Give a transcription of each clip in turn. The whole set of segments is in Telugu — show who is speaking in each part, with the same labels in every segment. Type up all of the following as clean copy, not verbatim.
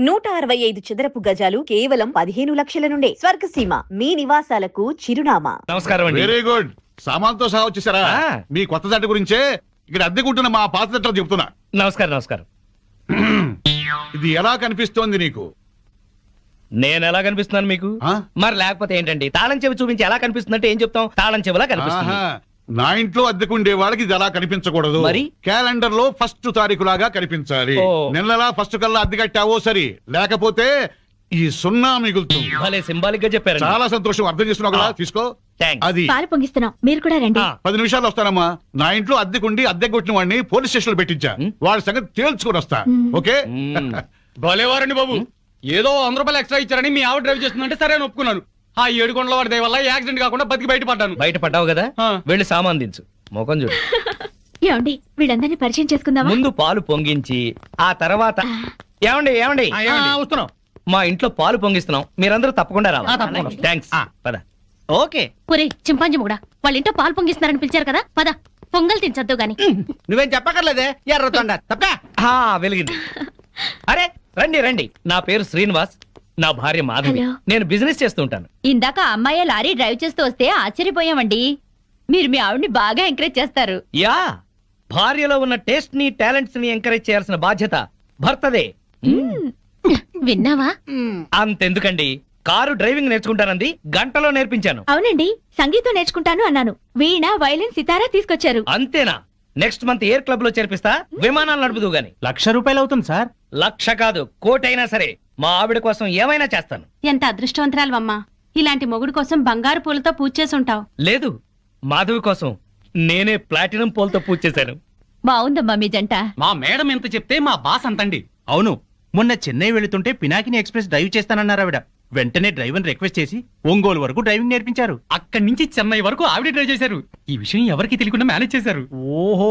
Speaker 1: 165 చదరపు గజాలు కేవలం 15 లక్షల నుండే. స్వర్గసీమ మీ నివాసాలకు చిరునామా.
Speaker 2: నమస్కారం అండి.
Speaker 3: Very good. సామాన్తో సహా వచ్చేసారా? మీ కొత్త జట్టు గురించే ఇక్కడ అద్దెకుంటున్న మా పాత జట్టు చెప్తున్నా.
Speaker 2: నమస్కారం. నమస్కారం.
Speaker 3: ఇది ఎలా కనిపిస్తోంది నీకు?
Speaker 2: నేను ఎలా కనిపిస్తున్నాను మీకు? మరి లేకపోతే ఏంటండి, తాళం చెవి చూపించి ఎలా కనిపిస్తుందంటే ఏం చెప్తాం? తాళం చెవిలా కనిపిస్తుంది.
Speaker 3: నా ఇంట్లో అద్దెకుండే వాళ్ళకి ఇది ఎలా కనిపించకూడదు.
Speaker 2: మరి
Speaker 3: క్యాలెండర్ లో 1st తారీఖు లాగా కనిపించాలి. నెలలా 1st కల్లా అద్దె కట్టావో సరి, లేకపోతే ఈ 0 మిగులుతుంది.
Speaker 2: భలే సింబాలిక్ గా చెప్పారు.
Speaker 3: చాలా సంతోషం. అర్థం చేస్తున్నావు కదా? తీసుకో. అది
Speaker 4: పాలు పొంగిస్తున్నాం, మీరు కూడా రండి.
Speaker 3: 10 నిమిషాలు వస్తానమ్మా. నా ఇంట్లో అద్దెకుండి అద్దె కొట్టిన వాడిని పోలీస్ స్టేషన్ లో పెట్టించా. వాడి సంగతి తేల్చుకొని వస్తా. ఓకే?
Speaker 5: భలేవారండి బాబు. ఏదో 100 రూపాయలు ఎక్స్ట్రా ఇచ్చారని మీ ఆవిడ డ్రైవ్ చేస్తుందంటే సరే అని ఒప్పుకున్నాను. ఆ 7 కొండల వాడి దయ వల్ల యాక్సిడెంట్ కాకుండా బతికి బయటపడ్డాను.
Speaker 2: బయటపడ్డావు కదా, వెళ్ళి సామాన్ దించు. మొఖం చూడు.
Speaker 4: ఏమండి, వీళ్ళందరినీ పరిచయం చేసుకుందామా?
Speaker 2: ముందు పాలు పొంగించి ఆ తర్వాత ఏమండి ఏమండి
Speaker 5: వస్తున్నాం.
Speaker 2: మా ఇంట్లో పాలు పొంగిస్తున్నాం, మీరందరూ తప్పకుండా రావాలి. థ్యాంక్స్. పద.
Speaker 6: ఓకే.
Speaker 4: ఒరే చింపాంజీ కూడా వాళ్ళ ఇంట్లో పాలు పొంగిస్తున్నారని పిలిచారు కదా, పద పొంగల్ తినచద్దు గాని.
Speaker 6: నువ్వేం చెప్పక్కర్లేదే, ఎర్రతొండ తప్ప
Speaker 2: వెలిగింది. అరే రండి రండి. నా పేరు శ్రీనివాస్, నా భార్య మాధవి. నేను బిజినెస్ చేస్తూ ఉంటాను.
Speaker 4: ఇందాక అమ్మాయి లారీ డ్రైవ్ చేస్తూ వస్తే ఆశ్చర్యపోయామండి. మీరు మీ ఆవిడ్ని బాగా ఎంకరేజ్ చేస్తారు.
Speaker 2: యా, భార్యలో ఉన్న టేస్ట్ ని టాలెంట్స్ ని ఎంకరేజ్ చేయాల్సిన బాధ్యత భర్తదే.
Speaker 4: విన్నావా?
Speaker 2: అంతెందుకండి, కారు డ్రైవింగ్ నేర్చుకుంటానంది, గంటలో నేర్పించాను.
Speaker 4: అవునండి, సంగీతం నేర్చుకుంటాను అన్నాను. వీణ, వైలిన్, సితారా తీసుకొచ్చారు.
Speaker 2: అంతేనా? నెక్స్ట్ మంత్ ఎయిర్ క్లబ్ లో చేర్పిస్తా, విమానాలు నడుపుదు గాని.
Speaker 6: 1,00,000 రూపాయలు అవుతుంది సార్.
Speaker 2: 1,00,000 కాదు, 1,00,000 అయినా సరే మా ఆవిడ కోసం ఏమైనా చేస్తాను.
Speaker 7: ఎంత అదృష్టవంతరాలవమ్మా, ఇలాంటి మొగుడు కోసం బంగారు పూలతో పూజ చేసి ఉంటావు.
Speaker 2: లేదు, మాధవి కోసం నేనే ప్లాటినం పూలతో పూజ చేశాను.
Speaker 4: బాగుందమ్మా మీ జంట.
Speaker 5: మా మేడం ఎంత చెప్తే మా బాస్ అంతండి.
Speaker 6: అవును, మొన్న చెన్నై వెళుతుంటే పినాకిని ఎక్స్ప్రెస్ డ్రైవ్ చేస్తానన్నారు ఆవిడ. వెంటనే డ్రైవర్ రిక్వెస్ట్ చేసి ఒంగోలు వరకు డ్రైవింగ్ నేర్పించారు.
Speaker 5: అక్కడి నుంచి చెన్నై వరకు ఆవిడ డ్రైవ్ చేశారు. ఈ విషయం ఎవరికి తెలియకుండా మేనేజ్ చేశారు.
Speaker 8: ఓహో,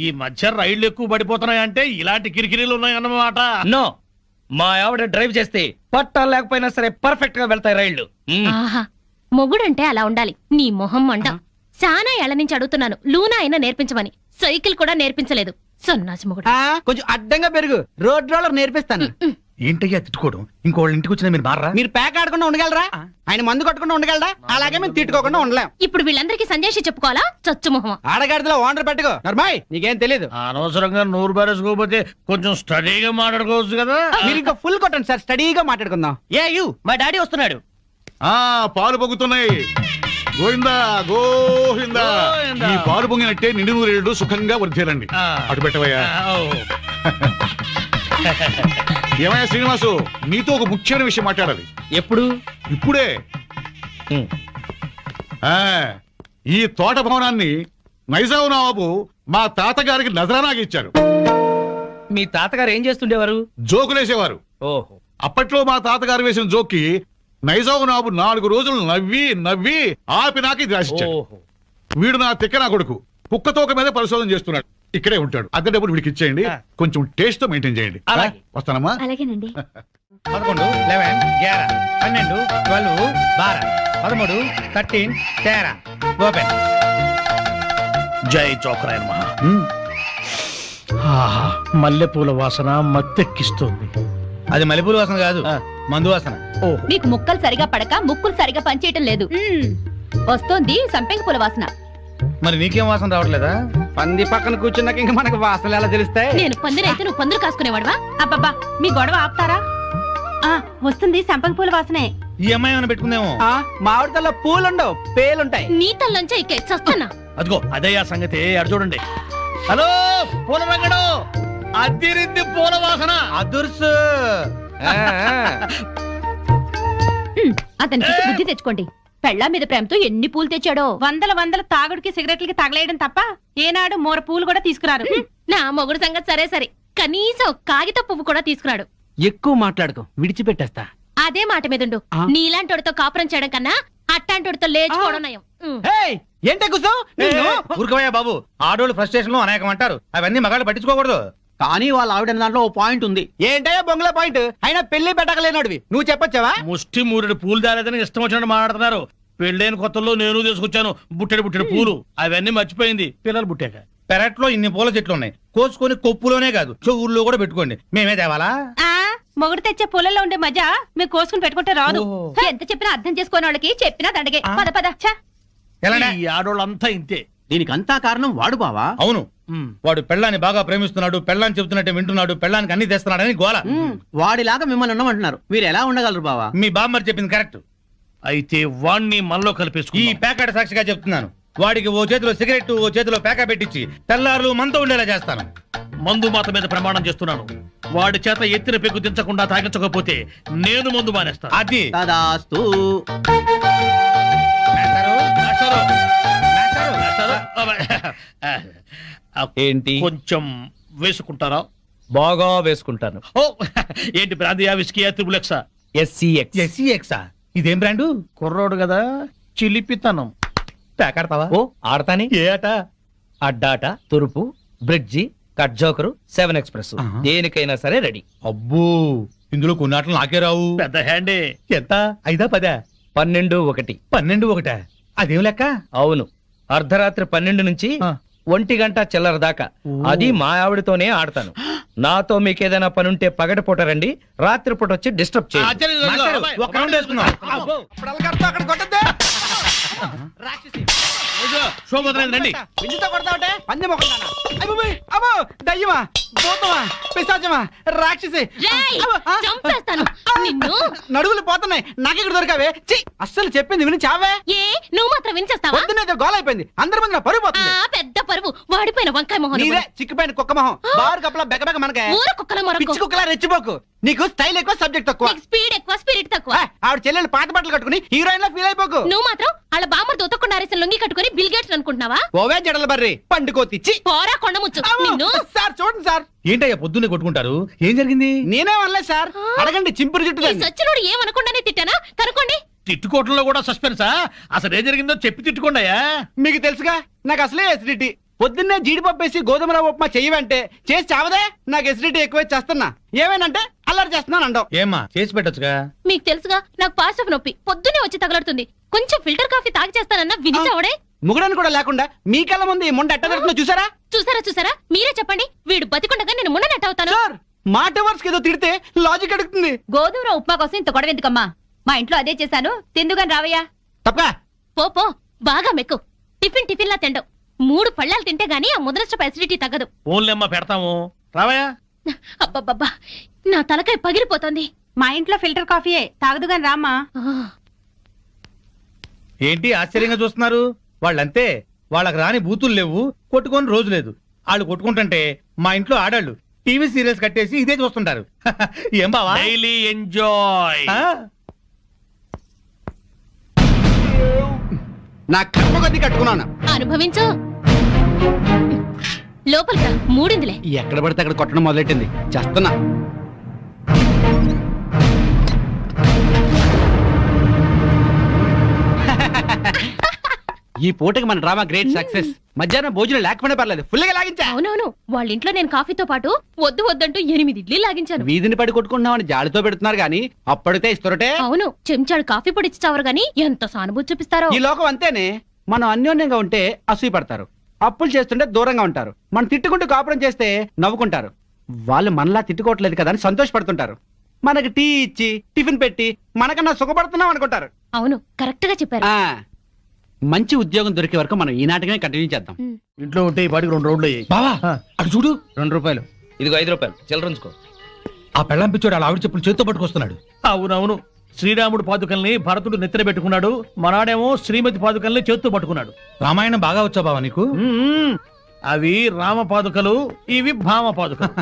Speaker 8: ఈ మధ్య రైళ్లు ఎక్కువ పడిపోతున్నాయంటే ఇలాంటి కిరికిరీలు ఉన్నాయన్నమాట.
Speaker 2: నో, మా ఆవిడ డ్రైవ్ చేస్తే పట్టాలు లేకపోయినా సరే పర్ఫెక్ట్ గా వెళ్తాయి రైళ్లు.
Speaker 4: ఆహా, మొగుడంటే అలా ఉండాలి. నీ మొహం మండ. చాలా ఏళ్ల నుంచి అడుగుతున్నాను, లూనా అయినా నేర్పించమని. సైకిల్ కూడా నేర్పించలేదు. సన్నాసి మొగుడు.
Speaker 6: కొంచెం అడ్డంగా పెరుగు, రోడ్ రోలర్ నేర్పిస్తాను.
Speaker 8: ఏంటయ్యా తిట్టుకోవడం? ఇంకోళ్ళ ఇంటికి వచ్చినా మీరు మారా?
Speaker 6: మీరు ప్యాక్ ఆడకుండా ఉండగలరా? ఆయన మందు కొట్టకుండా ఉండగలరా? అలాగే మేము తిట్టుకోకుండా ఉండలేం.
Speaker 4: ఇప్పుడు వీళ్ళందరికీ సంజాషి చెప్పుకోవాలా? చచ్చు మొహం.
Speaker 6: ఆడగాడిలో ఓనర్ పెట్టుకో. నర్మాయ్, నీకేం తెలీదు.
Speaker 8: అనవసరంగా నోరు బారేసుకోకపోతే కొంచెం స్టడీగా మాట్లాడుకోవచ్చు కదా.
Speaker 6: మీరు ఇంకా ఫుల్ కొట్టండి సార్, స్టడీగా మాట్లాడుకుందాం.
Speaker 2: మా డాడీ వస్తున్నాడు.
Speaker 3: పాలు పొంగుతున్నాయి. గోవిందా గోవిందా. ఈ పాలు పొంగినట్టే నిండు నూరేళ్లు సుఖంగా వర్ధేలండి. అటు పెట్టవయ్యా. ఏమయ్యా శ్రీనివాసు, నీతో ఒక ముఖ్యమైన విషయం మాట్లాడాలి.
Speaker 2: ఎప్పుడు?
Speaker 3: ఇప్పుడే. ఈ తోట భవనాన్ని నైజాం నవాబు మా తాతగారికి నజరానాగా ఇచ్చారు.
Speaker 2: మీ తాతగారు ఏం చేస్తుండేవారు?
Speaker 3: జోకులేసేవారు.
Speaker 2: ఓహో.
Speaker 3: అప్పట్లో మా తాతగారు వేసిన జోక్కి నైజాం నవాబు 4 రోజులు నవ్వి నవ్వి ఆపి నాకి రాసిచ్చాడు. వీడు నా తిక్క నా కొడుకు కుక్కతోక మీద పరిశోధన చేస్తున్నాడు. ఇక్కడే ఉంటాడు. అద్దె డబ్బులు వీడికి ఇచ్చేయండి, కొంచెం టేస్ట్ తో మెయింటైన్ చేయండి. వస్తానమ్మా.
Speaker 4: అలాగేనండి.
Speaker 6: 11, 11, 11, 12, 12, 12, 13, 13, 13. ఓపెన్.
Speaker 8: జై చోకరాయన్ మహా. మల్లెపూల వాసన మత్తెక్కిస్తుంది.
Speaker 6: అది మల్లెపూల వాసన కాదు, మందు వాసన.
Speaker 4: మీకు ముక్కలు సరిగా పడక ముక్కులు సరిగా పనిచేయటం లేదు. వస్తోంది సంపెంగ పూల వాసన.
Speaker 6: మరి నీకేం వాసన రావట్లేదా? పంది పక్కన కూర్చున్నాక ఇంకా మనకు వాసనలు ఎలా తెలుస్తాయి?
Speaker 4: నేను పందిరైతే నువ్వు పందులు కాసుకునేవాడువా?
Speaker 7: అబ్బబ్బా, మీ గొడవ ఆపుతారా? వస్తుంది సంపంగి పూల వాసనే.
Speaker 6: ఈ అమ్మాయి ఏమైనా పెట్టుకుందేమో. మామిడి తల్ల పూలుండవు, పేలుంటాయి.
Speaker 4: నీ తల్లంచా ఇక చస్తానా?
Speaker 8: అదిగో అదే ఆ సంగతి. అడు చూడండి. హలో పూల రంగడు, అద్దిరింది పూల వాసన.
Speaker 6: అదుర్సు.
Speaker 4: అతనికి బుద్ధి తెచ్చుకోండి. పెళ్ళా మీద ప్రేమతో ఎన్ని పూలు తెచ్చాడో.
Speaker 7: వందల తాగుడికి సిగరెట్లకి తగలేయడం తప్ప ఏనాడు మోర పూలు కూడా తీసుకురారు.
Speaker 4: నా మొగుడు సంగతి సరే సరే, కనీసం కాగిత పువ్వు కూడా తీసుకురాడు.
Speaker 6: ఎక్కువ మాట్లాడుకో, విడిచిపెట్టేస్తా.
Speaker 4: అదే మాట మీదుండు. నీలాంటోడితో కాపురం చేయడం కన్నా అట్టాంటోడితో లేచుకోవడం నయం.
Speaker 6: ఏంటే కూర్చో. ఊరుకోవయ్యా బాబు, ఆడోళ్ళు ఫ్రస్ట్రేషన్ లో అనేకం అంటారు, అవన్నీ మగాళ్ళు పట్టించుకోకూడదు. కానీ వాళ్ళ ఆవిడ దాంట్లో ఓ పాయింట్ ఉంది. ఏంటయ్యా బొంగుల పాయింట్? అయినా పెళ్లి పెట్టకలేనోడివి నువ్వు చెప్పొచ్చావా?
Speaker 8: ముష్టి మూరెడు పూలు దాలేదని ఇష్టం వచ్చినట్టు మాట్లాడుతున్నారు. పెళ్ళైన కొత్తలో నేను తీసుకొచ్చాను బుట్టెడు పూలు, అవన్నీ మర్చిపోయింది పిల్లలు పుట్టాక.
Speaker 6: పెరట్లో ఇన్ని పూల చెట్లు ఉన్నాయి, కోసుకొని కొప్పులోనే కాదు చెవుల్లో కూడా పెట్టుకోండి. మేమే తేవాలా?
Speaker 7: మొగుడు తెచ్చే పొలంలో ఉండే మజా మీరు కోసుకుని పెట్టుకుంటే రాదు.
Speaker 9: ఎంత చెప్పినా అర్థం చేసుకోని వాళ్ళకి చెప్పినా దండగే. పద పద.
Speaker 8: ఈ ఆడోళ్ళంతా ఇంతే.
Speaker 6: దీనికంతా కారణం వాడు బావా.
Speaker 10: అవును, వాడు పెళ్ళాన్ని బాగా ప్రేమిస్తున్నాడు, పెళ్ళాన్ని చెబుతున్నట్టే వింటున్నాడు, పెళ్ళానికి అన్ని తెస్తున్నాడని గోల.
Speaker 6: వాడిలాగా మిమ్మల్ని ఉండమంటున్నారు, మీరు ఎలా ఉండగలరు బావా?
Speaker 10: మీ బామ్మర్ చెప్పింది కరెక్ట్.
Speaker 8: అయితే వాణ్ణి మనలో కలిపేసుకు.
Speaker 10: ఈ పేకాట సాక్షిగా చెప్తున్నాను, వాడికి ఓ చేతిలో సిగరెట్ ఓ చేతిలో పేక పెట్టించి తెల్లారులు మనతో ఉండేలా చేస్తాను.
Speaker 8: మందు మాత మీద ప్రమాణం చేస్తున్నాను, వాడి చేత ఎత్తిన పెగ్గు దించకుండా తాగించకపోతే నేను మందు మానేస్తాను.
Speaker 10: అది
Speaker 6: తదాస్తు.
Speaker 2: ఏంటి
Speaker 8: కొంచెం వేసుకుంటారా?
Speaker 2: బాగా వేసుకుంటాను.
Speaker 8: ఓ ఏంటి బ్రాందియా, విస్కీయా, త్రిబులెక్సా?
Speaker 10: ఎస్సీఎక్సా? ఇదేం బ్రాండు?
Speaker 8: కుర్రోడు కదా, చిలిపితనం.
Speaker 10: పేకాడతావా?
Speaker 2: ఓ ఆడతాని.
Speaker 10: ఏ ఆట?
Speaker 2: అడ్డాట, తురుపు, బ్రిడ్జి, కట్ జోకరు, 7 ఎక్స్ప్రెస్, దేనికైనా సరే రెడీ.
Speaker 10: అబ్బో, ఇందులో కొన్ని ఆటలు నాకే రావు.
Speaker 8: పెద్ద హ్యాండే.
Speaker 10: ఎంత? 5 10?
Speaker 2: 12 1.
Speaker 10: 12 1? అదేం లెక్క?
Speaker 2: అవును, అర్ధరాత్రి 12 నుంచి 1 గంట చిల్లర దాకా. అది మా ఆవిడతోనే ఆడతాను. నాతో మీకేదైనా పని ఉంటే పగటిపూట రండి, రాత్రిపూట వచ్చి డిస్టర్బ్ చేయండి.
Speaker 10: ఒక రౌండ్ వేసుకుందాం.
Speaker 8: రండి.
Speaker 6: దయ్యమా, భూతమా, పిశాచమా, రాక్షసి,
Speaker 4: చంపేస్తాను నిన్ను.
Speaker 6: నడువులు పోతున్నాయి, నాకెక్కడ దొరికావే? అస్సలు చెప్పింది విని చావే.
Speaker 4: ఏ నువ్వు మాత్రం వినిచేస్తావా?
Speaker 6: పొద్దునేదో గోల అయిపోయింది, అందరి ముందు పరుగు పోతుంది.
Speaker 4: పెద్ద పరువు, వాడిపోయిన వంకాయ మొహం.
Speaker 6: నీదే చిక్కిపోయిన కుక్క మొహం, బారు కప్పలా బెకబెక మనకే.
Speaker 4: ఊర కుక్కల మొరకు.
Speaker 6: పిచ్చి కుక్కలా రెచ్చిపోకు, నీకు స్టైల్ ఎక్కువ సబ్జెక్ట్ తక్కువ.
Speaker 4: స్పీడ్ ఎక్కువ స్పిరిట్ తక్కువ.
Speaker 6: ఆవిడ చెల్లెలు పాత బట్టలు కట్టుకుని హీరోయిన్ లా ఫీల్ అయిపోకు.
Speaker 4: నువ్వు మాత్రం వాళ్ళ బామ్మర్ దొత్తకుండా అరేసిన లొంగి కట్టుకుని బిల్ గేట్స్ అనుకుంటున్నావా?
Speaker 6: ఓవే జడల బర్రి పండుకోతిచ్చి
Speaker 4: పోరా కొండముచ్చు నిన్ను.
Speaker 6: సార్ చూడండి సార్.
Speaker 10: ఏంటయ్యా పొద్దున్నే కొట్టుకుంటారు? ఏం జరిగింది?
Speaker 6: నేనేం అనలేదు సార్, అడగండి చింపురు జుట్టు.
Speaker 4: సచ్చినోడు ఏమనుకుండానే తిట్టానా? కనుకోండి.
Speaker 8: తిట్టుకోవటంలో కూడా సస్పెన్సా? అసలు ఏం జరిగిందో చెప్పి తిట్టుకోండియా.
Speaker 6: మీకు తెలుసుగా నాకు అసలే ఎసిడిటీ. పొద్దున్నే జీడిపప్పు వేసి గోధుమ రవ్వ ఉప్మా చెయ్యవంటే చేసి చావదే. నాకు ఎసిడిటీ ఎక్కువ చేస్తున్నా, ఏమేనంటే అల్లరి చేస్తున్నాను అంటావు.
Speaker 10: ఏమ్మా చేసి పెట్టొచ్చుగా.
Speaker 4: మీకు తెలుసుగా నాకు పాస్ ఆఫ్ నొప్పి పొద్దున్నే వచ్చి తగలడుతుంది. కొంచెం ఫిల్టర్ కాఫీ తాగి చేస్తానన్నా వినిచావడే.
Speaker 6: ముగుడని కూడా లేకుండా మీ కళ్ళ ముందు ఈ ముండ ఎట్ట దొరుకుతుందో చూసారా?
Speaker 4: చూసారా? మీరే చెప్పండి, వీడు బతికుండగా నేను ముండ నెట్ అవుతాను.
Speaker 6: మాట వర్స్ ఏదో తిడితే లాజిక్ అడుగుతుంది.
Speaker 9: గోధుమ ఉప్మా కోసం ఇంత గొడవ ఎందుకమ్మా? మా ఇంట్లో అదే చేశాను, తిందుగాని రావయ్యా.
Speaker 6: తప్ప
Speaker 4: పో బాగా మెక్కు. టిఫిన్ లా తిండవు. 3 పళ్ళాలు తింటే గానీ ఆ ముద్రస్టప్ అసిడిటీ తగ్గదు.
Speaker 8: ఓన్లేమ్మా పెడతాము, రావయ్యా.
Speaker 4: అబ్బబ్బబ్బా, నా తలకాయ పగిలిపోతుంది.
Speaker 7: మా ఇంట్లో ఫిల్టర్ కాఫీయే, తాగదుగాని రామ్మా.
Speaker 10: ఏంటి ఆశ్చర్యంగా చూస్తున్నారు? వాళ్ళంతే, వాళ్ళకి రాని బూతులు లేవు, కొట్టుకొని రోజు లేదు. వాళ్ళు కొట్టుకుంటుంటే మా ఇంట్లో ఆడాళ్ళు టీవీ సీరియల్స్ కట్టేసి ఇదే చూస్తుంటారు. ఏం బావా?
Speaker 8: Daily enjoy.
Speaker 6: నా కర్మ కొద్ది కట్టుకున్నాను,
Speaker 4: అనుభవించు. లోపలికి మూడిందిలే.
Speaker 6: ఎక్కడ పడితే అక్కడ కొట్టడం మొదలెట్టింది, చేస్తున్నా. ఈ పూటకి మన డ్రామా గ్రేట్ సక్సెస్. మధ్యాహ్నం భోజనం లేకపోయినా పర్లేదు, ఫుల్ గా లాగించా.
Speaker 4: అవునవును, వాళ్ళ ఇంట్లో నేను కాఫీతో పాటు వద్దంటూ 8 ఇడ్లీ లాగించాను.
Speaker 6: వీధిని పడి కొట్టుకుంటున్నామని జాలితో పెడుతున్నారు గానీ అప్పటితే ఇస్తురటే.
Speaker 4: అవును, చెంచాడు కాఫీ పొడి ఇచ్చావరు గానీ ఎంత సానుభూతి చూపిస్తారో.
Speaker 6: ఈ లోకం అంతేనే, మనం అన్యోన్యంగా ఉంటే అసూయ పడతారు, అప్పులు చేస్తుంటే దూరంగా ఉంటారు, మనం తిట్టుకుంటూ కాపురం చేస్తే నవ్వుకుంటారు. వాళ్ళు మనలా తిట్టుకోవట్లేదు కదా అని సంతోషపడుతుంటారు. మనకి టీ ఇచ్చి టిఫిన్ పెట్టి మనకన్నా సుఖపడుతున్నాం అనుకుంటారు.
Speaker 4: అవును, కరెక్ట్ గా చెప్పారు.
Speaker 6: మంచి ఉద్యోగం దొరికే వరకు మనం ఈ నాటకమే కంటిన్యూ చేద్దాం.
Speaker 8: ఇంట్లో ఉంటే ఈ పాటికి 2 రౌండ్లు అయ్యాయి.
Speaker 10: బావా అటు చూడు,
Speaker 6: 2 రూపాయలు.
Speaker 2: ఇదిగో 5 రూపాయలు చిల్లరంచుకో.
Speaker 10: ఆ పెళ్ళం పిచ్చోడు అలా ఆవిడ చెప్పులు చేత్తో పట్టుకొస్తున్నాడు.
Speaker 8: అవునవును, శ్రీరాముడు పాదుకల్ని భరతుడు నెత్తిన పెట్టుకున్నాడు, మనాడేమో శ్రీమతి పాదుకల్ని చేత్తో పట్టుకున్నాడు.
Speaker 10: రామాయణం బాగా వచ్చా బావా నీకు?
Speaker 8: అవి రామ పాదుకలు, ఇవి భామ పాదుకలు.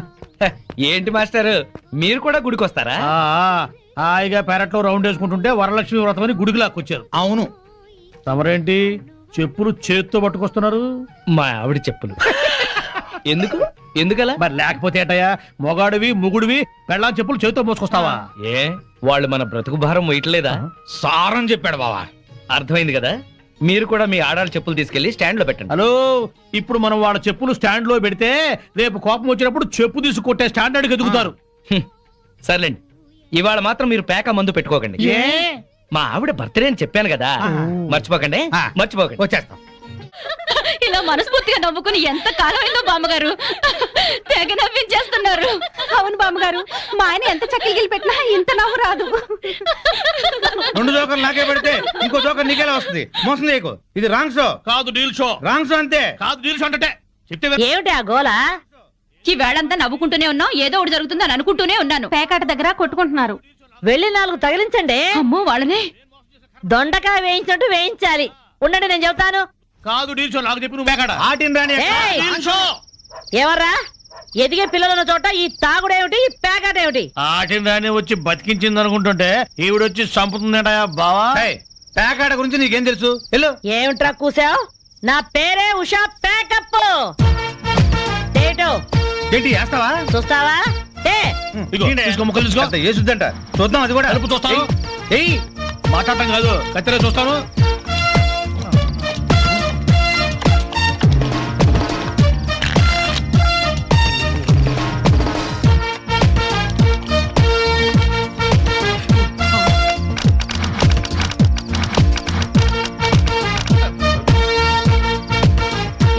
Speaker 2: ఏంటి మాస్టర్, మీరు కూడా గుడికి వస్తారా?
Speaker 8: హాయిగా పెరట్లో రౌండ్ వేసుకుంటుంటే వరలక్ష్మి వ్రతం అని గుడికి లాక్కొచ్చారు.
Speaker 10: అవును.
Speaker 8: తమరేంటి చెప్పులు చేత్తో పట్టుకొస్తున్నారు?
Speaker 2: మా ఆవిడ చెప్పులు. ఎందుకలా?
Speaker 8: మరి లేకపోతే ఏటయ్యా, మొగాడివి ముగుడివి పెళ్ళాం చెప్పులు చేత్తో మోసుకొస్తావా?
Speaker 2: ఏ వాళ్ళు మన బ్రతుకు భారం వేయట్లేదా?
Speaker 10: సారం చెప్పాడు బావా.
Speaker 2: అర్థమైంది కదా, మీరు కూడా మీ ఆడాళ్ళ చెప్పులు తీసుకెళ్లి స్టాండ్ లో పెట్టండి.
Speaker 8: హలో, ఇప్పుడు మనం వాళ్ళ చెప్పులు స్టాండ్ లో పెడితే రేపు కోపం వచ్చినప్పుడు చెప్పు తీసి కొట్టే స్టాండర్డ్ ఎదుగుతారు.
Speaker 2: సర్లేండి, ఇవాళ మాత్రం మీరు పేక మందు పెట్టుకోకండి. మా ఆవిడ బర్త్డే అని చెప్పాను కదా, మర్చిపోకండి.
Speaker 10: వచ్చేస్తాం.
Speaker 9: ఇలా మనస్ఫూర్తిగా నవ్వుకుని ఎంత కాలమైందో బామ్మగారు. తెగ నవ్వించేస్తున్నారు.
Speaker 7: అవును బామ్మగారు, మా ఆయన ఎంత చక్కెలు పెట్టినా ఇంత నవ్వు రాదు.
Speaker 10: 2 జోకర్లు నాకే పెడితే ఇంకో జోకర్ నీకేలా వస్తుంది? మోసం చేయకు. ఇది రాంగ్ షో
Speaker 8: కాదు డీల్ షో.
Speaker 10: రాంగ్ షో అంతే.
Speaker 8: కాదు డీల్ షో అంటే చెప్తే
Speaker 9: ఏమిటి ఆ గోలా? ఈ వేళంతా నవ్వుకుంటూనే ఉన్నాం, ఏదో ఒకటి జరుగుతుందని అనుకుంటూనే ఉన్నాను.
Speaker 7: పేకాట దగ్గర కొట్టుకుంటున్నారు.
Speaker 1: వెళ్ళి 4 తగిలించండి.
Speaker 9: అమ్మో వాళ్ళనే
Speaker 1: దొండకాయ వేయించినట్టు వేయించాలి. ఉండండి, నేను చెబుతాను.
Speaker 8: కాదు డీల్ షో. నాకు చెప్పి నువ్వు పేకాట.
Speaker 10: ఆటిన్ రాని
Speaker 1: ఏయ్!
Speaker 8: Deal show.
Speaker 1: ఎవర్రా? ఎదిగే పిల్లలున్న చోట ఈ తాగుడేమిటి, ఈ పేకాట ఏమిటి?
Speaker 8: ఆటిన రాని వచ్చి బతికించింది అనుకుంటుంటే ఈవిడొచ్చి చంపుతుందట బావా.
Speaker 10: పేకాట గురించి నీకేం తెలుసు? వెళ్ళు.
Speaker 1: ఏమిట్రా కూసావు? నా పేరే ఉషా పేకప్.
Speaker 10: ఏంటి వేస్తావా?
Speaker 1: చూస్తావా?
Speaker 8: ఇదిగో, తీసుకో, ముక్కలు తీసుకో.
Speaker 10: అంత ఏసుద్దంట. చూద్దాం అది కూడా.
Speaker 8: కలుపు చూస్తాను.
Speaker 10: ఏయ్
Speaker 8: మాట్లాడటం కాదు, కత్తెర చూస్తాను.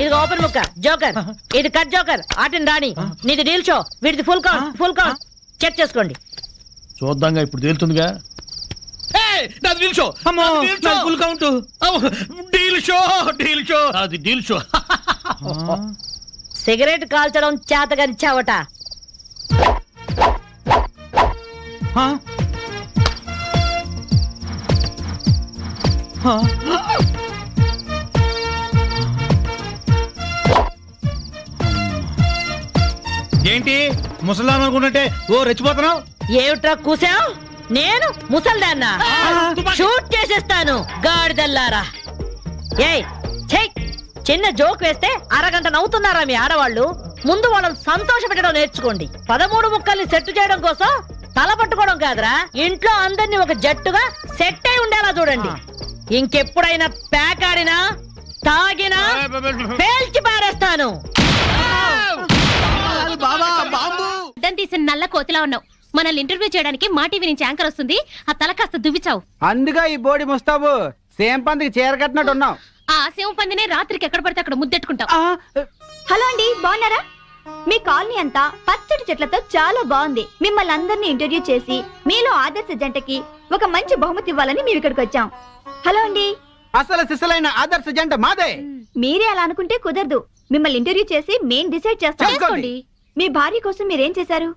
Speaker 1: ఇది ఓపెన్ ముక్క జోకర్, ఇది కట్ జోకర్. ఆటిన్ రాణి, నీది డీల్ షో, వీడిది full count. Full count check చేసుకోండి.
Speaker 8: చూద్దాంగా, ఇప్పుడు తేలుతుందిగా. Deal show.
Speaker 10: Full count.
Speaker 8: Deal show, deal show. అది డీల్ షో.
Speaker 1: సిగరెట్ కాల్చడం చేతగనిచ్చావట.
Speaker 10: ఏంటి ముసలాం అనుకుంటుంటే ఓ రెచ్చిపోతున్నావు?
Speaker 1: ఏమిట్రా కూసావు? నేను ముసల్దాన్నా? షూట్ చేసేస్తాను గాడిదల్లారా. ఏయ్ ఛై, చిన్న జోక్ వేస్తే అరగంట నవ్వుతున్నారా మీ ఆడవాళ్ళు? ముందు వాళ్ళని సంతోష పెట్టడం నేర్చుకోండి. 13 ముక్కల్ని సెట్ చేయడం కోసం తల పట్టుకోవడం కాదురా, ఇంట్లో అందరినీ ఒక జట్టుగా సెట్ అయి ఉండేలా చూడండి. ఇంకెప్పుడైనా పేకాడినా తాగినా పేల్చి పారేస్తాను.
Speaker 4: అడ్డం తీసిన నల్ల కోతిలా ఉన్నావు. మనల్ని ఇంటర్వ్యూ చేయడానికి మా టీవీ నుంచి యాంకర్ వస్తుంది. ఆ తల కాస్త దువ్విచావు.
Speaker 6: అందుగా ఈ బోడి ముస్తాబు సేమ్ పందికి చీర కట్టినట్టు ఉన్నావు.
Speaker 4: ఆ శివ పందినే రాత్రికి ఎక్కడ పడితే అక్కడ ముద్దెట్టుకుంటావు.
Speaker 9: హలో అండి, బాగున్నారా? మీ కాలనీ అంతా పచ్చటి చెట్లతో చాలా బాగుంది. మిమ్మల్ని అందరినీ ఇంటర్వ్యూ చేసి మీలో ఆదర్శ జంటకి ఒక మంచి బహుమతి ఇవ్వాలని మేము ఇక్కడికి వచ్చాం. హలో అండి.
Speaker 6: అసలు సిసలైన ఆదర్శ జంట మాదే.
Speaker 9: మీరే అలా అనుకుంటే కుదరదు. మిమ్మల్ని ఇంటర్వ్యూ చేసి మేం డిసైడ్ చేస్తాం.
Speaker 6: చేసుకోండి.
Speaker 9: మీ భార్య కోసం మీరేం చేశారు?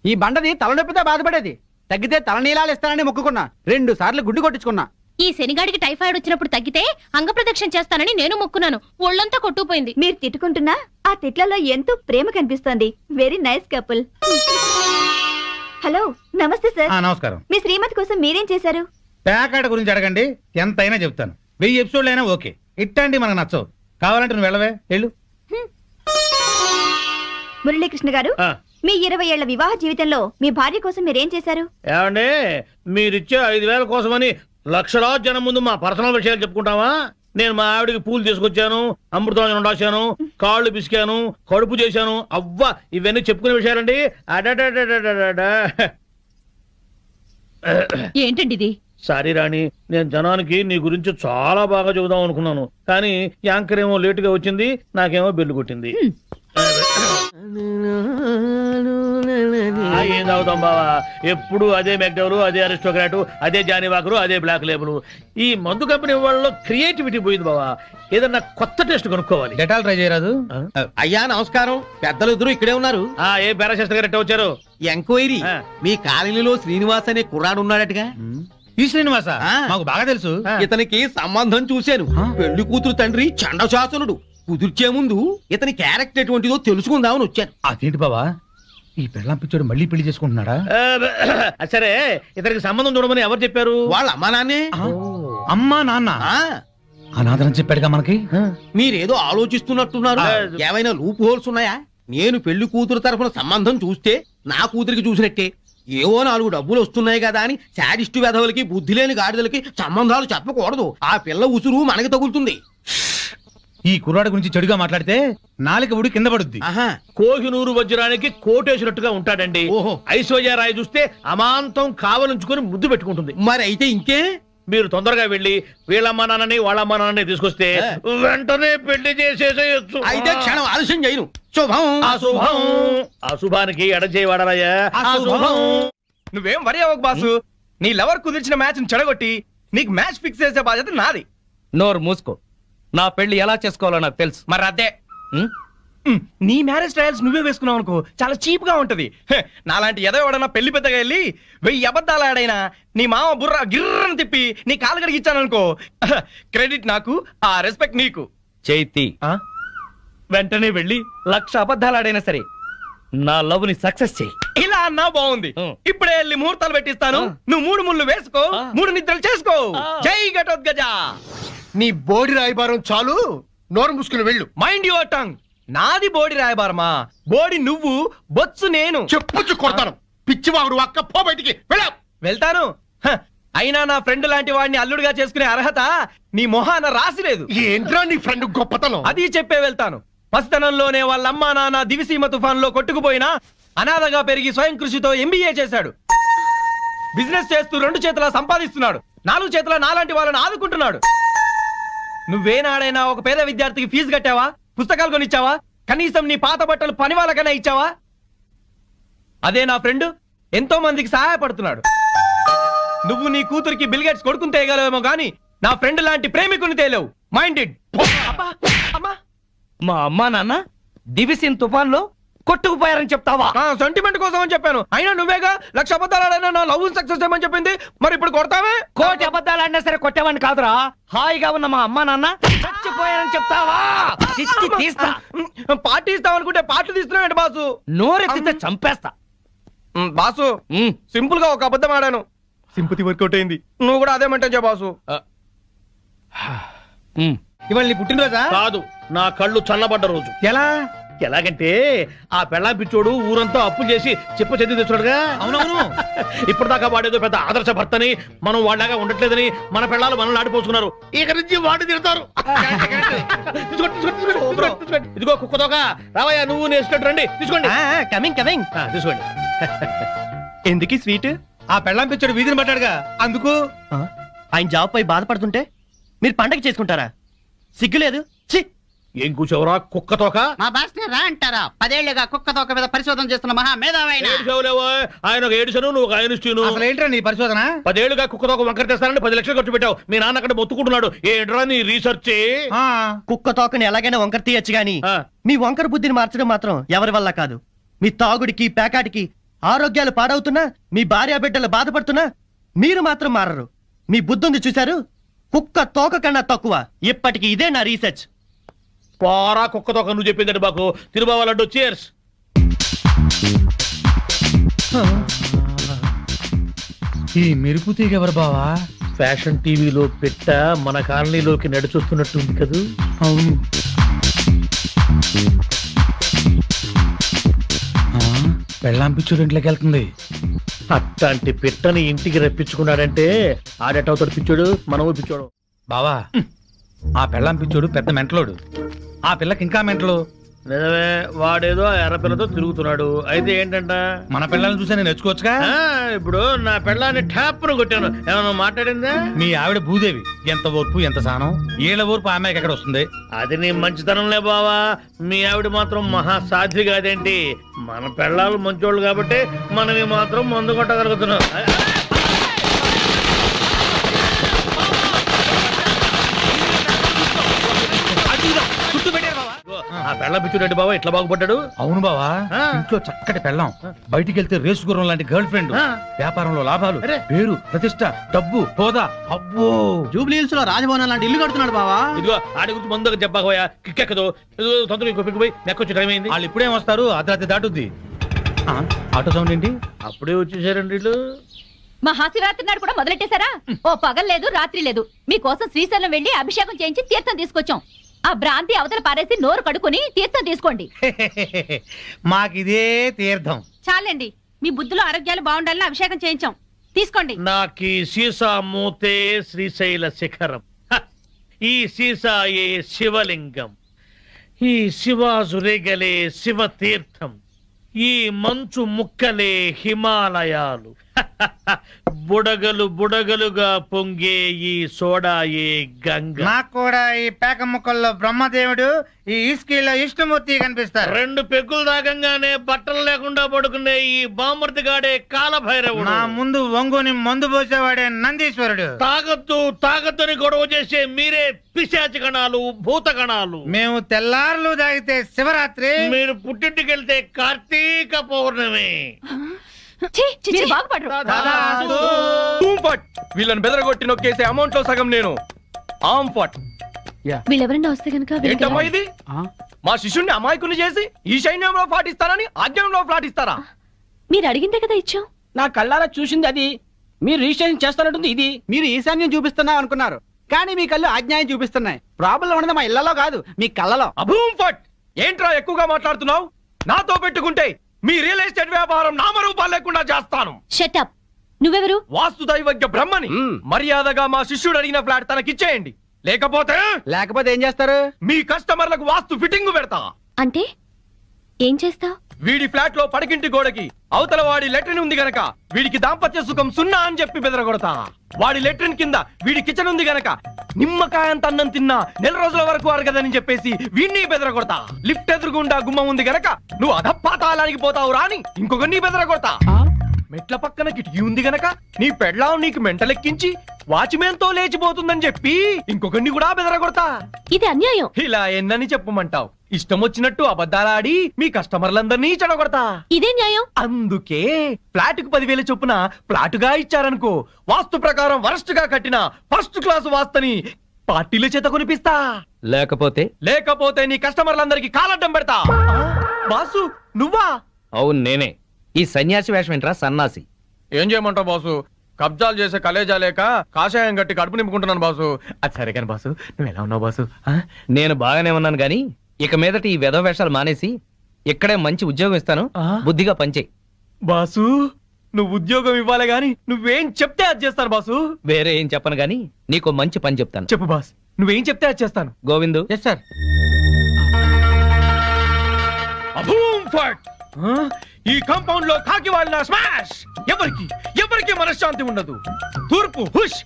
Speaker 6: ఈ బండది తలనొప్పితో బాధపడేది. తగ్గితే తలనీలాలు ఇస్తానని మొక్కుకున్నా. 2 సార్లు గుడ్డు కొట్టించుకున్నా.
Speaker 4: ఈ శనిగాడికి టైఫాయిడ్ వచ్చినప్పుడు తగ్గితే అంగప్రదక్షిణ చేస్తానని నేను మొక్కున్నాను. ఒళ్ళంతా కొట్టుకుపోయింది.
Speaker 9: మీరు తిట్టుకుంటున్నా ఆ తిట్లలో ఎంతో ప్రేమ కనిపిస్తోంది. Very nice couple. హలో, నమస్తే సార్.
Speaker 10: నమస్కారం.
Speaker 9: మీ శ్రీమతి కోసం మీరేం చేశారు?
Speaker 10: పేకాట గురించి అడగండి, ఎంతైనా చెప్తాను. 1000 ఎపిసోడ్లు అయినా ఓకే. ఇట్టండి మనకు నచ్చవు. కావాలంటే నువ్వు వెళ్ళవే, వెళ్ళు.
Speaker 9: మురళీకృష్ణ గారు, మీ 20 ఏళ్ల వివాహ జీవితంలో మీ భార్య కోసం మీరేం చేశారు?
Speaker 8: ఏమండి, మీరిచ్చే 5000 కోసమని లక్షలాది జనం ముందు మా పర్సనల్ విషయాలు చెప్పుకుంటావా? నేను మా ఆవిడికి పూలు తీసుకొచ్చాను, అమృతం రాశాను, కాళ్ళు పిసికాను, కడుపు చేశాను. అవ్వ, ఇవన్నీ చెప్పుకునే విషయాలండి.
Speaker 9: ఏంటండి ఇది?
Speaker 8: సారీ రాణి, నేను జనానికి నీ గురించి చాలా బాగా చెబుదాం అనుకున్నాను, కానీ యాంకర్ ఏమో లేటుగా వచ్చింది, నాకేమో బెల్లు కొట్టింది. ఏం తాగుతాం బావా? ఎప్పుడు అదే మెక్డవరు, అదే అరిస్టోక్రాటు, అదే జానీవాకరు, అదే బ్లాక్ లేబుల్. ఈ మందు కంపెనీ వాళ్ళలో క్రియేటివిటీ పోయింది బావా. ఏదన్నా కొత్త టేస్ట్ కొనుక్కోవాలి.
Speaker 10: డెటాల్ ట్రై చేయరాదు?
Speaker 6: అయ్యా నమస్కారం. పెద్దలు ఇద్దరు ఇక్కడే ఉన్నారు.
Speaker 8: ఏ పేరాశాస్త్రి గారు ఎట్ట వచ్చారు?
Speaker 6: ఎంక్వైరీ. మీ కాలనీలో శ్రీనివాస్ అనే కుర్రాడు ఉన్నాడటగా?
Speaker 10: ఈ శ్రీనివాస మాకు బాగా తెలుసు.
Speaker 6: ఇతనికి సంబంధం చూశాను. పెళ్లి కూతురు తండ్రి చండశాసనుడు. కుదిర్చే ముందు ఇతని క్యారెక్టర్ ఎటువంటిదో తెలుసుకుందామని వచ్చాను.
Speaker 10: అదేంటి బావా, ఈ పెళ్ళాం పిచ్చోడు మళ్ళీ పెళ్లి చేసుకుంటున్నాడా?
Speaker 8: సరే, ఇతనికి సంబంధం చూడమని ఎవరు చెప్పారు?
Speaker 6: వాళ్ళ అమ్మా నాన్నే.
Speaker 10: అమ్మా నాన్న అనాథరం చెప్పాడుగా మనకి.
Speaker 6: మీరేదో ఆలోచిస్తున్నట్టున్నారు. ఏమైనా లూప్ హోల్స్ ఉన్నాయా? నేను పెళ్లి కూతురు తరఫున సంబంధం చూస్తే నా కూతురికి చూసినట్టే. ఏవో 4 డబ్బులు వస్తున్నాయి కదా అని శాడిస్టు వెధవులకి, బుద్ధి లేని గాడిదలకి సంబంధాలు చెప్పకూడదు. ఆ పిల్ల ఉసురు మనకి తగులుతుంది.
Speaker 10: ఈ కుర్రాడి గురించి చెడుగా మాట్లాడితే నాలుక ఉడి కింద పడుద్ది.
Speaker 8: కోహినూరు వజ్రానికి కోటేసినట్టుగా ఉంటాడండి. ఐశ్వర్యరాయ్ చూస్తే అమాంతం కావలించుకొని ముద్దు పెట్టుకుంటుంది.
Speaker 6: మరి అయితే ఇంకే
Speaker 8: మీరు తొందరగా వెళ్ళి వీళ్ళమ్మ నాన్నని వాళ్ళమ్మ నాన్నని తీసుకొస్తే వెంటనే పెళ్లి చేసేసేయచ్చు.
Speaker 6: అయితే క్షణం ఆలస్యం చేయను. శుభం
Speaker 8: అశుభం. అశుభానికి ఎడచేయి వాడాలయ్యా. అశుభం.
Speaker 11: నువ్వేం వరి అవ్వకు బాసు. నీ లవర్ కుదిర్చిన మ్యాచ్ చెడగొట్టి నీకు మ్యాచ్ ఫిక్స్ చేసే బాధ్యత నాది.
Speaker 2: నోరు మూసుకో. నా పెళ్లి ఎలా చేసుకోవాలో నాకు తెలుసు.
Speaker 11: మరి అదే నీ మ్యారేజ్ ట్రయల్స్ నువ్వే వేసుకున్నావు అనుకో, చాలా చీప్ గా ఉంటది. నాలాంటి ఏదో ఎవడన్నా పెళ్లి పెద్దగా వెళ్ళి 1000 అబద్ధాలు ఆడైనా నీ మామ బుర్ర గిర్రని తిప్పి నీ కాలు గడికి ఇచ్చాననుకో, క్రెడిట్ నాకు, ఆ రెస్పెక్ట్ నీకు.
Speaker 2: చైతి వెంటనే వెళ్ళి 1,00,000 అబద్ధాలు ఆడైనా సరే నా లవ్ ని సక్సెస్ చేయి.
Speaker 11: ఇలా అన్నా బాగుంది. ఇప్పుడే వెళ్ళి ముహూర్తాలు పెట్టిస్తాను. నువ్వు 3 ముళ్ళు వేసుకో, 3 నిద్రలు చేసుకో. జై ఘటోత్కచ.
Speaker 6: నీ బోడి రాయబారం చాలు, నోరు మూసుకుని వెళ్ళు.
Speaker 11: Mind your tongue. నాది బోడి రాయబారమా? బోడి నువ్వు, బొత్సు నేను.
Speaker 6: చెప్పుచ్చు కొడతాను. పిచ్చివాగుడు అక్క, పో బయటికి.
Speaker 11: వెళ్తాను. అయినా నా ఫ్రెండ్ లాంటి వాడిని అల్లుడిగా చేసుకునే అర్హత నీ మొహాన రాసిలేదు.
Speaker 6: ఏంట్రా నీ ఫ్రెండ్ గొప్పతనం?
Speaker 11: అది చెప్పే వెళ్తాను. పసితనంలోనే వాళ్ళ అమ్మా నాన్న దివిసీమ తుఫాన్ లో కొట్టుకుపోయినా అనాథగా పెరిగి స్వయం కృషితో MBA చేశాడు. బిజినెస్ చేస్తూ 2 చేతులా సంపాదిస్తున్నాడు. 4 చేతుల నాలాంటి వాళ్ళని ఆదుకుంటున్నాడు. నువ్వేనాడైనా ఒక పేద విద్యార్థికి ఫీజు కట్టావా? పుస్తకాలు కొనిచ్చావా? కనీసం నీ పాత బట్టలు పని వాళ్ళకైనా ఇచ్చావా? అదే నా ఫ్రెండ్ ఎంతో మందికి సహాయపడుతున్నాడు. నువ్వు నీ కూతురికి బిల్గేట్స్ కొడుకుని తేయగలవేమో గాని నా ఫ్రెండ్ లాంటి ప్రేమికుని తేలేవు. మైండెడ్.
Speaker 2: మా అమ్మా నాన్న దివిసిన్ తుఫాన్ లో కొట్టుకుపోయారని చెప్తావా?
Speaker 11: సెంటిమెంట్ కోసం అని చెప్పాను. అయినా నువ్వేగా 1,00,000 అబద్ధాలు ఆడైనా నా లవ్ సక్సెస్ చేయమని చెప్పింది. మరి ఇప్పుడు కొడతావే?
Speaker 2: 1,00,000 అబద్ధాలు ఆడినా సరే కొట్టేవాడిని కాదురా. హాయిగా ఉన్న మా అమ్మా నాన్న చచ్చిపోయారని చెప్తావా? తీస్తా.
Speaker 11: పార్టీ ఇస్తావనుకుంటే పాటలు తీస్తున్నావు బాసు.
Speaker 2: నోరెత్తితే చంపేస్తా.
Speaker 11: బాసు సింపుల్ గా ఒక అబద్ధం ఆడాను, సింపతి వర్కౌట్ అయింది. నువ్వు కూడా అదేమంటే బాసు.
Speaker 10: ఇవాళ నీ పుట్టినరోజా?
Speaker 8: కాదు, నా కళ్ళు చల్లబడ్డ రోజు.
Speaker 10: ఎలా?
Speaker 8: ఎలాగంటే ఆ పెళ్ళాం పిచ్చోడు ఊరంతా అప్పులు చేసి చెప్ప చెంది తెచ్చాడుగా.
Speaker 10: అవునవును.
Speaker 8: ఇప్పటిదాకా వాడేదో పెద్ద ఆదర్శ భర్తని, మనం వాళ్ళగా ఉండట్లేదని మన పెళ్ళాలు మనల్ని ఆడిపోసుకున్నారు. ఇక నుంచి వాడి తిడతారు. ఇదిగో కుక్కతోక రావయ్యా, నువ్వు నేర్చుకుంటు రండి. తీసుకోండి.
Speaker 11: Coming coming.
Speaker 8: తీసుకోండి.
Speaker 11: ఎందుకు స్వీట్?
Speaker 10: ఆ పెళ్ళాం పిచ్చోడు వీధిని పట్టాడుగా, అందుకు.
Speaker 11: ఆయన జాబ్ పై బాధపడుతుంటే మీరు పండగ చేసుకుంటారా? సిగ్గులేదు.
Speaker 8: ఏం కూర్చోవరా కుక్కతోక?
Speaker 6: మా బాస్ని రా అంటారా? 10 ఏళ్లుగా కుక్కతోక మీద పరిశోధన చేస్తున్న మహా మేధావైన
Speaker 8: ఆయన ఒక ఏడుసను, నువ్వు ఒక ఐన్స్టీను.
Speaker 10: అసలు ఏంట్రా నీ పరిశోధన?
Speaker 8: 10 ఏళ్లుగా కుక్కతోక వంకర తెస్తానని 10 లక్షలు ఖర్చు పెట్టావు. మీ నాన్న అక్కడ మొత్తుకుంటున్నాడు. ఏంట్రా నీ రీసెర్చ్?
Speaker 11: కుక్క తోకని ఎలాగైనా వంకర తీయచ్చు గాని మీ వంకర బుద్ధిని మార్చడం మాత్రం ఎవరి వల్ల కాదు. మీ తాగుడికి పేకాటికి ఆరోగ్యాలు పాడవుతున్నా, మీ భార్య బిడ్డలు బాధపడుతున్నా మీరు మాత్రం మారరు. మీ బుద్ధుంది చూశారు? కుక్క తోక కన్నా తక్కువ. ఇప్పటికి ఇదే నా రీసెర్చ్.
Speaker 8: పారా కుక్కతోక నువ్వు చెప్పిందండి బాకు. తిరుబావాలంటూ చేర్స్.
Speaker 10: ఈ మెరుపు తీగ ఎవరు బావా?
Speaker 8: ఫ్యాషన్ టీవీలో పెట్ట మన కాలనీలోకి నడిచొస్తున్నట్టుంది కదూ.
Speaker 10: అవును. పెళ్ళాం పిచ్చోడు ఇంట్లోకి వెళ్తుంది.
Speaker 8: అట్లాంటి పిట్టని ఇంటికి రప్పించుకున్నాడంటే ఆడేటవుతాడు పిచ్చోడు, మనము పిచ్చోడు.
Speaker 10: బావా, ఆ పెళ్ళాం పిచ్చోడు పెద్ద మెంటలోడు. ఆ పిల్లకి ఇంకా మెంటలు.
Speaker 8: నిజమే, వాడేదో ఎర్రపిల్లతో తిరుగుతున్నాడు. అయితే ఏంటంట,
Speaker 10: మన పిల్లల్ని చూసా నేను నేర్చుకోవచ్చుగా.
Speaker 8: ఇప్పుడు నా పెళ్ళాన్ని టాప్ను కొట్టాను. ఏమన్నా మాట్లాడిందా?
Speaker 10: మీ ఆవిడ భూదేవి. ఎంత ఓర్పు, ఎంత సహనం. ఏళ్ళ ఓర్పు ఆ అమ్మాయికి ఎక్కడ వస్తుంది?
Speaker 8: అది నీ మంచితనంలే బావా. మీ ఆవిడ మాత్రం మహాసాధ్వి కాదేంటి? మన పెళ్ళాలు మంచోళ్ళు కాబట్టి మనవి మాత్రం మందు కొట్టగలుగుతున్నాం. ఆ పెళ్ళ పిచ్చుడండి బావా ఇట్లా బాగుపడ్డాడు.
Speaker 10: అవును బావా, ఇంట్లో చక్కటి పెళ్ళం, బయటికి వెళ్తే రేసు గుర్రం లాంటి గర్ల్ ఫ్రెండ్, వ్యాపారంలో లాభాలు, పేరు, ప్రతిష్ట, డబ్బు, హోదా. అబ్బో,
Speaker 6: జూబ్లీ హిల్స్ లో రాజభవనం లాంటి ఇల్లు కడుతున్నాడు బావా.
Speaker 8: ఇదిగో ఆడి గురించి ముందుగా చెప్పకపోయా కిక్కెక్కదు. తొందరగా ఇంకో పిక్కిపోయి నెక్కొచ్చి టైం అయింది.
Speaker 10: వాళ్ళు ఇప్పుడేం వస్తారు? అర్ధరాత్రి దాటుద్ది. ఆటో సౌండ్ ఏంటి?
Speaker 8: అప్పుడే వచ్చేసారండి వీళ్ళు.
Speaker 7: మహాశివరాత్రి నాడు కూడా మొదలెట్టేశారా? ఓ పగలు లేదు రాత్రి లేదు. మీకోసం శ్రీశైలం వెళ్లి అభిషేకం చేయించి తీర్థం తీసుకొచ్చాం. ఆ భ్రాంతి అవతల పారేసి నోరు కడుక్కుని తీర్థం తీసుకోండి.
Speaker 10: మాకిదే తీర్థం.
Speaker 7: చాలండి, మీ బుద్ధులు ఆరోగ్యాలు బాగుండాలని అభిషేకం చేయించాం. తీసుకోండి.
Speaker 8: నాకు ఈ సీసా మూతే శ్రీశైల శిఖరం, ఈ సీసాయే శివలింగం, ఈ శివాజురేగలే శివ తీర్థం, ఈ మంచు ముక్కలే హిమాలయాలు, బుడగలు బుడగలుగా పొంగే ఈ సోడా ఏ గంగ.
Speaker 10: నాకు కూడా ఈ పేక ముక్కల్లో బ్రహ్మదేవుడు, ఈ ఇస్కీలో విష్ణుమూర్తి కనిపిస్తారు.
Speaker 8: 2 పెగ్గులు తాగంగానే బట్టలు లేకుండా పడుకునే ఈ బామర్ది గాడే కాలభైరవుడు.
Speaker 10: నా ముందు వంగుని మందు పోసేవాడే నందీశ్వరుడు.
Speaker 8: తాగద్దని గొడవ చేసే మీరే పిశాచి గణాలు, భూత గణాలు.
Speaker 10: మేము తెల్లారులు తాగితే శివరాత్రి,
Speaker 8: మీరు పుట్టింటికి వెళ్తే కార్తీక పౌర్ణమి.
Speaker 2: వీళ్ళని బెదరగొట్టి నొక్కేసే అమౌంట్ లో సగం నేను.
Speaker 4: వీళ్ళెవరన్నా వస్తే కనుక
Speaker 2: ఏంటమ్మా ఇది? మా శిష్యుణ్ణి అమాయకుని చేసి ఈ సైన్యంలో పాటిస్తారని ఆజ్ఞంలో పాటిస్తారా?
Speaker 4: మీరు అడిగిందే కదా ఇచ్చాం.
Speaker 6: నా కళ్ళారా చూసింది అది. మీరు రిజిస్ట్రేషన్ చేస్తున్నట్టుంది ఇది. మీరు ఈశాన్యం చూపిస్తున్నా అనుకున్నారు, కానీ మీ కళ్ళు అజ్ఞాయం చూపిస్తున్నాయి. ప్రాబ్లం ఉన్నది మా ఇళ్లలో కాదు, మీ కళ్ళలో.
Speaker 2: అభూమ్ ఫట్! ఏంట్రా ఎక్కువగా మాట్లాడుతున్నావు? నాతో పెట్టుకుంటే మీ రియల్ ఎస్టేట్ వ్యాపారం నామరూపాలు లేకుండా చేస్తాను.
Speaker 4: షటప్. నువ్వెవరు?
Speaker 2: వాస్తు దైవజ్ఞ బ్రహ్మని. మర్యాదగా మా శిష్యుడు అడిగిన ఫ్లాట్ తనకిచ్చేయండి, లేకపోతే
Speaker 6: ఏం చేస్తారు?
Speaker 2: మీ కస్టమర్లకు వాస్తు ఫిట్టింగ్ పెడతా.
Speaker 4: అంటే ఏం చేస్తావ్?
Speaker 2: వీడి ఫ్లాట్ లో పడకింటి గోడకి అవతల వాడి లెట్రిన్ ఉంది గనక వీడికి దాంపత్య సుఖం 0 అని చెప్పి బెదరగొడతా. వాడి లెట్రిన్ కింద వీడి కిచెన్ ఉంది గనక నిమ్మకాయంత అన్నం తిన్నా 4 రోజుల వరకు అరగదని చెప్పేసి వీడిని బెదరగొడతా. లిఫ్ట్ ఎదురుగుండా గుమ్మం ఉంది గనక నువ్వు అధపాతాళానికి పోతావు రాని ఇంకొకరిని బెదరగొడతా. మెట్ల పక్కన కిటికీ ఉంది గనక నీ పెళ్ళాం నీకు మెంటలెక్కించి వాచ్మెన్ తో లేచిపోతుందని చెప్పి ఇంకొకరిని కూడా బెదరగొడతా.
Speaker 4: ఇది అన్యాయం.
Speaker 2: ఇలా ఎన్నని చెప్పమంటావు? ఇష్టం వచ్చినట్టు అబద్ధాలాడి మీ కస్టమర్లందరినీ చెడగొడతా.
Speaker 4: ఇదే న్యాయం.
Speaker 2: అందుకే ఫ్లాట్ కు 10,000 చొప్పున ఫ్లాటుగా ఇచ్చారనుకో, వాస్తు ప్రకారం వరస్ట్ గా కట్టిన ఫస్ట్ క్లాస్ వాస్తుని పార్టీల చేత కొనిపిస్తా. లేకపోతే నీ కస్టమర్లందరికీ కాలడ్డం పెడతా. బాసు నువ్వా?
Speaker 12: అవును నేనే. ఈ సన్యాసి వేషం ఏంట్రా సన్నాసి?
Speaker 2: ఏం చేయమంటావు బాసు? కబ్జాలు చేసే కలేజా లేక కాషాయం గట్టి కడుపు నింపుకుంటున్నాను బాసు. అది సరే కానీ బాసు, నువ్వు ఎలా ఉన్నావు బాసు?
Speaker 12: నేను బాగానే ఉన్నాను గాని ఇక మీదట ఈ వెధవ వేషాలు మానేసి ఇక్కడే మంచి ఉద్యోగం ఇస్తాను, బుద్ధిగా పనిచేయి.
Speaker 2: బాసు నువ్వు ఉద్యోగం ఇవ్వాలి గాని నువ్వేం చెప్తే అది చేస్తాను బాసు.
Speaker 12: వేరే ఏం చెప్పను గాని నీకు మంచి పని చెప్తాను.
Speaker 2: చెప్పు బాస్, నువ్వేం చెప్తే అది చేస్తాను.
Speaker 12: గోవిందు.
Speaker 6: Yes sir.
Speaker 2: ఈ కాంపౌండ్ లో కాకి వాళ్ళ స్మాష్. ఎవరికి మనశ్శాంతి ఉండదు. తూర్పు హుష్,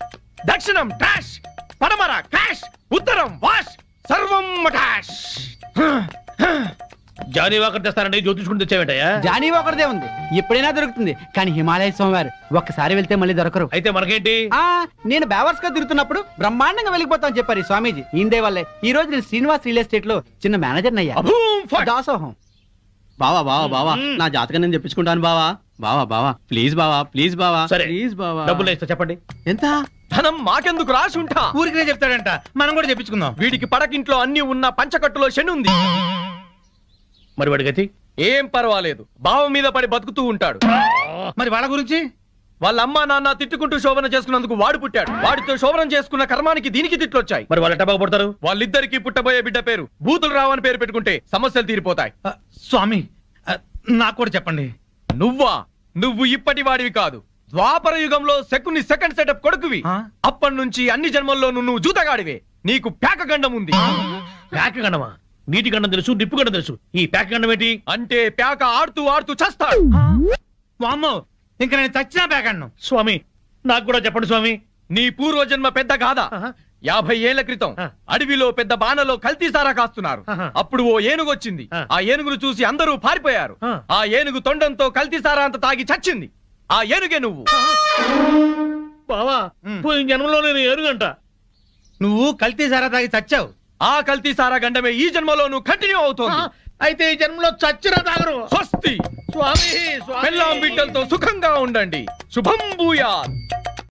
Speaker 2: దక్షిణం ట్రాష్, పడమర క్రాష్, ఉత్తరం వాష్, సర్వం మటాష్.
Speaker 8: జానీ వాకర్ తెస్తానండి, జ్యోతిష్కుని తెచ్చావేంటయ్యా?
Speaker 6: జానీ వాకర్దే ఉంది, ఎప్పుడైనా దొరుకుతుంది. కానీ హిమాలయ స్వామివారు ఒక్కసారి వెళ్తే మళ్ళీ దొరకరు.
Speaker 8: అయితే మనకేంటి?
Speaker 6: నేను బేవర్స్ గా తిరుగుతున్నప్పుడు బ్రహ్మాండంగా వెళ్ళిపోతాను చెప్పారు ఈ స్వామీజీ. ఈందే వల్లే ఈ రోజు నేను శ్రీనివాస్ రియల్ ఎస్టేట్ లో చిన్న మేనేజర్ అయ్యా. దాసోహం.
Speaker 11: బావా బావా బావా నా జాతకం నేను చెప్పించుకుంటాను బావా. బావా బావా ప్లీజ్ బావా, ప్లీజ్ బావా, ప్లీజ్ బావా.
Speaker 8: డబ్బులు ఇస్తా, చెప్పండి
Speaker 11: ఎంత?
Speaker 2: ధనం మాకెందుకు రాసి ఉంటా.
Speaker 10: ఊరికే చెప్తాడంట, మనం కూడా చెప్పించుకుందాం.
Speaker 2: వీడికి పడకింట్లో అన్ని ఉన్న పంచకట్టులో శని ఉంది.
Speaker 8: మరి వాడి గతి?
Speaker 2: ఏం పర్వాలేదు, బావ మీద పడి బతుకుతూ ఉంటాడు.
Speaker 10: మరి వాళ్ళ గురించి?
Speaker 2: వాళ్ళ అమ్మా నాన్న తిట్టుకుంటూ శోభన చేసుకున్నందుకు వాడు పుట్టాడు. వాడితో శోభనం చేసుకున్న కర్మానికి దీనికి తిట్లొచ్చాయి.
Speaker 8: మరి వాళ్ళు ఎట్టబాగా పుడతారు?
Speaker 2: వాళ్ళిద్దరికి పుట్టబోయే బిడ్డ పేరు బూతులు రావని పేరు పెట్టుకుంటే సమస్యలు తీరిపోతాయి.
Speaker 10: స్వామి నాకు కూడా చెప్పండి.
Speaker 2: నువ్వు ఇప్పటి వాడివి కాదు, ద్వాపర యుగంలో శకుని సెకండ్ సెటప్ కొడుకువి. అప్పటి నుంచి అన్ని జన్మల్లోనూ నువ్వు జూతగాడివే. నీకు పేక గండం ఉంది.
Speaker 8: పేక గండమా? నీటి గండం తెలుసు, నిప్పు గండం తెలుసు. ఈ పేక గండం ఏంటి?
Speaker 2: అంటే పేక ఆడుతూ ఆడుతూ చస్తాడు.
Speaker 10: వామ్మో, ఇంకా నేను చచ్చినా పేక గండం.
Speaker 8: స్వామి నాకు కూడా చెప్పండి స్వామి.
Speaker 2: నీ పూర్వజన్మ పెద్ద గాథ. 50 ఏళ్ల క్రితం అడవిలో పెద్ద బాణలో కల్తీసారా కాస్తున్నారు. అప్పుడు ఓ ఏనుగు వచ్చింది. ఆ ఏనుగును చూసి అందరూ పారిపోయారు. ఆ ఏనుగు తొండంతో కల్తీసారా అంత తాగి చచ్చింది. ఆ ఏనుగే నువ్వు.
Speaker 8: బావా పోయిన జన్మలో నేను ఏనుగంట.
Speaker 10: నువ్వు కల్తీ సారా తాగి చచ్చావు.
Speaker 2: ఆ కల్తీసారా గండమే ఈ జన్మలో నువ్వు కంటిన్యూ అవుతోంది.
Speaker 8: అయితే ఈ జన్మలో చచ్చినా తాగరు.
Speaker 2: స్వస్తి.
Speaker 8: స్వామి
Speaker 2: పెళ్ళాం బిడ్డలతో సుఖంగా ఉండండి. శుభం భూయాత్.